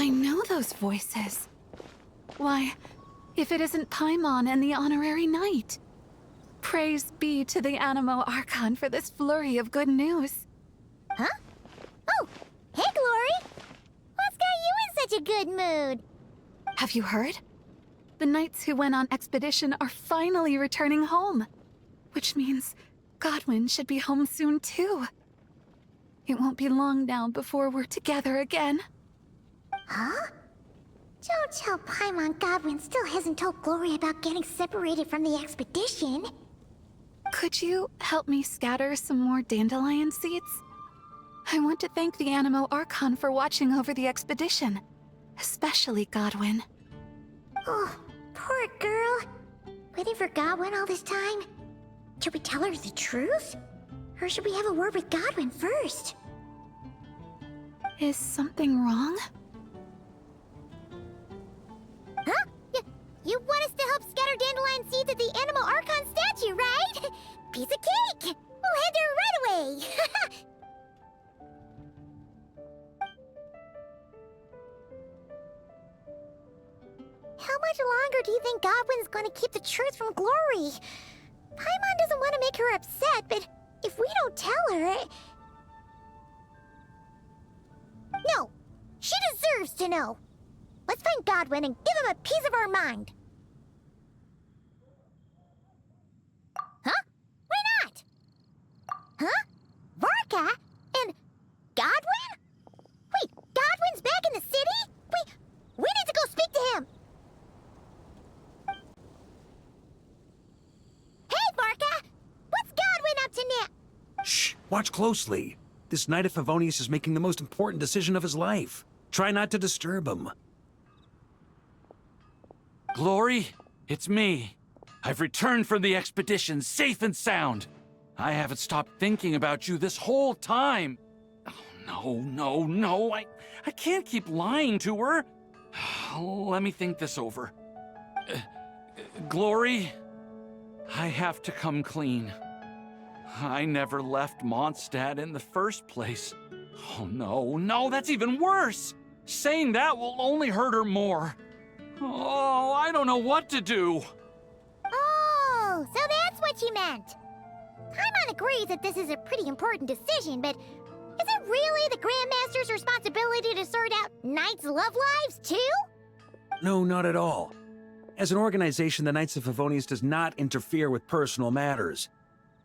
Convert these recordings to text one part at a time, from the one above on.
I know those voices. Why, if it isn't Paimon and the Honorary Knight. Praise be to the Anemo Archon for this flurry of good news. Huh? Oh, hey, Glory! What's got you in such a good mood? Have you heard? The knights who went on expedition are finally returning home. Which means Godwin should be home soon too. It won't be long now before we're together again. Huh? Don't tell Paimon Godwin still hasn't told Glory about getting separated from the expedition. Could you help me scatter some more dandelion seeds? I want to thank the Anemo Archon for watching over the expedition, especially Godwin. Oh, poor girl. Waiting for Godwin all this time? Should we tell her the truth? Or should we have a word with Godwin first? Is something wrong? Huh? You want us to help scatter dandelion seeds at the Anemo Archon statue, right? Piece of cake! We'll head there right away! How much longer do you think Godwin's gonna keep the truth from Glory? Paimon doesn't want to make her upset, but if we don't tell her... No! She deserves to know! Let's find Godwin and give him a piece of our mind! Huh? Why not? Huh? Varka? And Godwin? Wait, Godwin's back in the city? We need to go speak to him! Hey, Varka! What's Godwin up to now? Shh! Watch closely. This Knight of Favonius is making the most important decision of his life. Try not to disturb him. Glory, it's me. I've returned from the expedition safe and sound. I haven't stopped thinking about you this whole time. Oh, no. I can't keep lying to her. Let me think this over. Glory, I have to come clean. I never left Mondstadt in the first place. Oh, no, that's even worse. Saying that will only hurt her more. Oh, I don't know what to do. Oh, so that's what you meant. Paimon agrees that this is a pretty important decision, but is it really the Grandmaster's responsibility to sort out Knights' love lives, too? No, not at all. As an organization, the Knights of Favonius does not interfere with personal matters.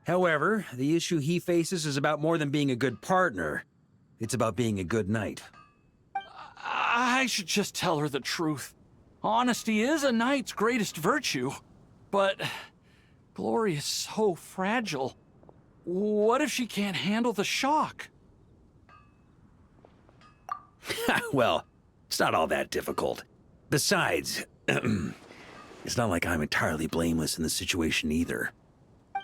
However, the issue he faces is about more than being a good partner. It's about being a good knight. I should just tell her the truth. Honesty is a knight's greatest virtue. But Glory is so fragile. What if she can't handle the shock? Well, it's not all that difficult. Besides, it's not like I'm entirely blameless in the situation either.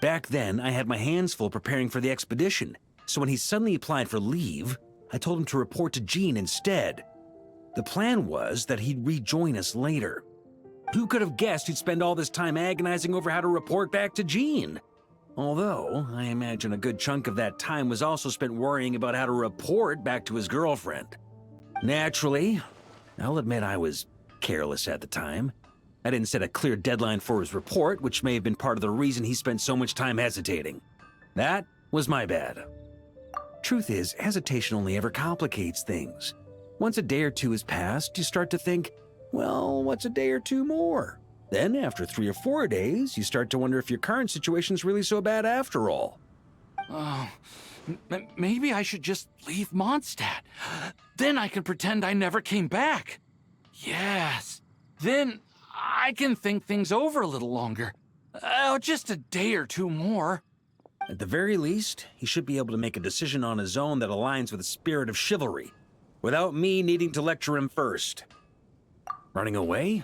Back then, I had my hands full preparing for the expedition, so when he suddenly applied for leave, I told him to report to Jean instead. The plan was that he'd rejoin us later. Who could have guessed he'd spend all this time agonizing over how to report back to Jean? Although, I imagine a good chunk of that time was also spent worrying about how to report back to his girlfriend. Naturally, I'll admit I was careless at the time. I didn't set a clear deadline for his report, which may have been part of the reason he spent so much time hesitating. That was my bad. Truth is, hesitation only ever complicates things. Once a day or two has passed, you start to think, well, what's a day or two more? Then, after 3 or 4 days, you start to wonder if your current situation's really so bad after all. Oh, maybe I should just leave Mondstadt. Then I can pretend I never came back. Yes, then I can think things over a little longer. Just a day or two more. At the very least, he should be able to make a decision on his own that aligns with the spirit of chivalry, without me needing to lecture him first. Running away?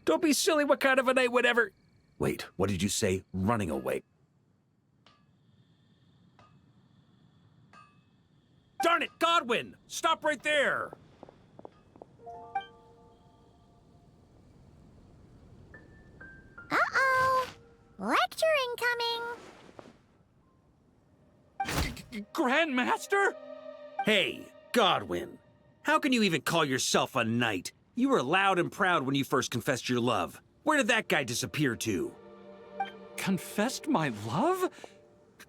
Don't be silly, what kind of a knight would ever... Wait, what did you say? Running away? Darn it, Godwin! Stop right there! Uh-oh! Lecture incoming! Grandmaster? Hey, Godwin. How can you even call yourself a knight? You were loud and proud when you first confessed your love. Where did that guy disappear to? Confessed my love?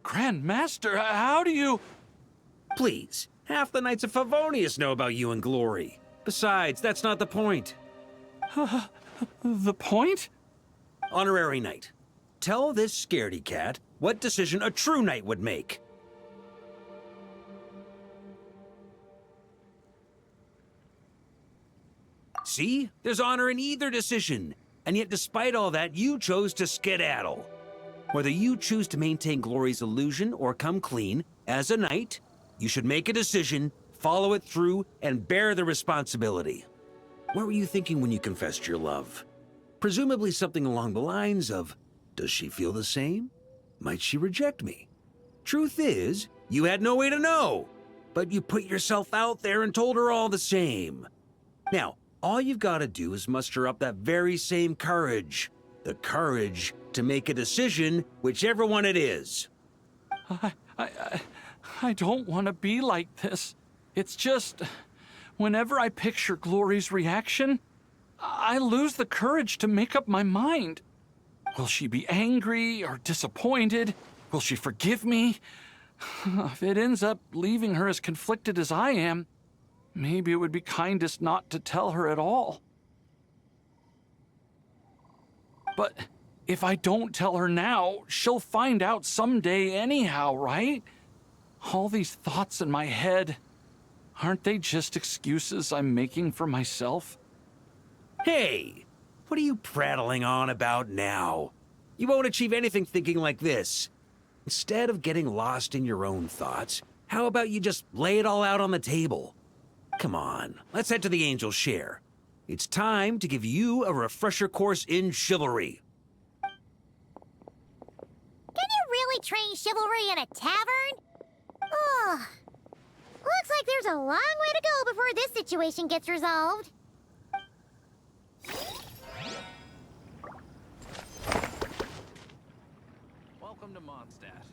Grand Master, how do you... Please, half the Knights of Favonius know about you and Glory. Besides, that's not the point. The point? Honorary Knight, tell this scaredy cat what decision a true knight would make. See? There's honor in either decision. And yet despite all that, you chose to skedaddle. Whether you choose to maintain Glory's illusion or come clean, as a knight, you should make a decision, follow it through, and bear the responsibility. What were you thinking when you confessed your love? Presumably something along the lines of, does she feel the same? Might she reject me? Truth is, you had no way to know, but you put yourself out there and told her all the same. Now, all you've got to do is muster up that very same courage. The courage to make a decision, whichever one it is. I don't want to be like this. It's just, whenever I picture Glory's reaction, I lose the courage to make up my mind. Will she be angry or disappointed? Will she forgive me? If it ends up leaving her as conflicted as I am, maybe it would be kindest not to tell her at all. But if I don't tell her now, she'll find out someday anyhow, right? All these thoughts in my head, aren't they just excuses I'm making for myself? Hey, what are you prattling on about now? You won't achieve anything thinking like this. Instead of getting lost in your own thoughts, how about you just lay it all out on the table? Come on, let's head to the Angel's Share. It's time to give you a refresher course in chivalry. Can you really train chivalry in a tavern? Oh, looks like there's a long way to go before this situation gets resolved. Welcome to Mondstadt.